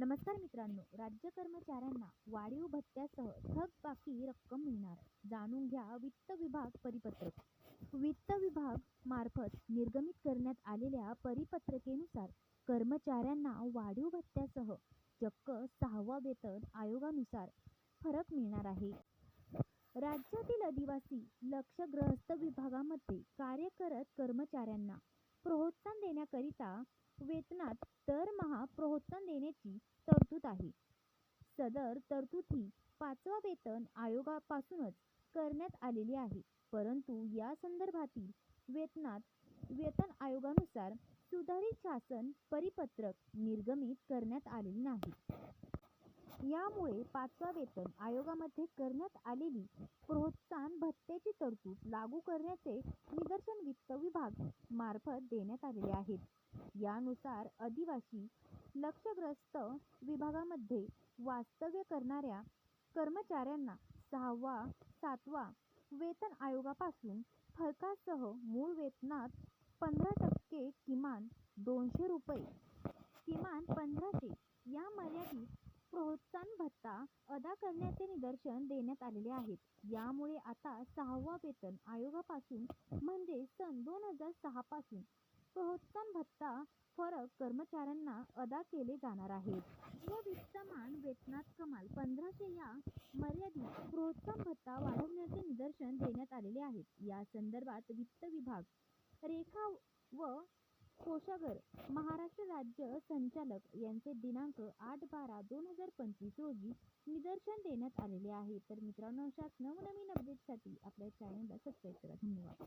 नमस्कार मित्रांनो, राज्य कर्मचाऱ्यांना वाढीव भत्त्यासह थकबाकी रक्कम मिळणार. जाणून घ्या वित्त विभाग परिपत्रक. वित्त विभाग मार्फत निर्गमित करण्यात आलेल्या परिपत्रकेनुसार कर्मचाऱ्यांना वाढीव भत्त्यासह चक्क 6वा वेतन आयोगानुसार फरक मिळणार आहे. राज्यातील आदिवासी लक्षग्रस्त विभागामध्ये कार्यरत कर्मचाऱ्यांना प्रोत्साहन देण्याकरिता वेतनात दरमहा प्रोत्साहन देण्याची तरतूद आहे. सदर तरतूद ही 5वा वेतन आयोगापासूनच करण्यात आलेली आहे, परंतु या संदर्भातील वेतन आयोगानुसार सुधारित शासन परिपत्रक निर्गमित करण्यात आलेले नाही. यामुळे 5वा वेतन आयोगामध्ये करण्यात आलेली प्रोत्साहन भत्त्याची तरतूद लागू करण्याचे निर्देश वित्त विभाग मार्फत देण्यात आलेले आहेत. यानुसार आदिवासी लक्षग्रस्त विभागामध्ये वास्तव्य करणाऱ्या कर्मचाऱ्यांना 6वा 7वा वेतन आयोगापासून फरकासह मूळ वेतनात 15% किमान 200 रुपये किमान 1500 या मर्यादित प्रोत्साहन भत्ता अदा करण्याचे निर्देश देण्यात आलेले आहेत. यामुळे आता 6वा वेतन आयोगापासून म्हणजे सन 2006 पासून प्रोत्साहन भत्ता फरक कर्मचाऱ्यांना अदा केले जाणार आहेत. व विद्यमान वेतनात कमाल 1500 या मर्यादित प्रोत्साहन भत्ता वाढवण्याचे निर्देश देण्यात आलेले आहेत. या संदर्भात वित्त विभाग, रेखा व कोषागार महाराष्ट्र राज्य संचालक यांचे दिनांक 8/12/2025 रोजी निर्देश देण्यात आलेले आहे. तर मित्रांनो, अशाच नवनवीन अपडेटसाठी आपल्या चॅनलला सबस्क्राईब करा. धन्यवाद.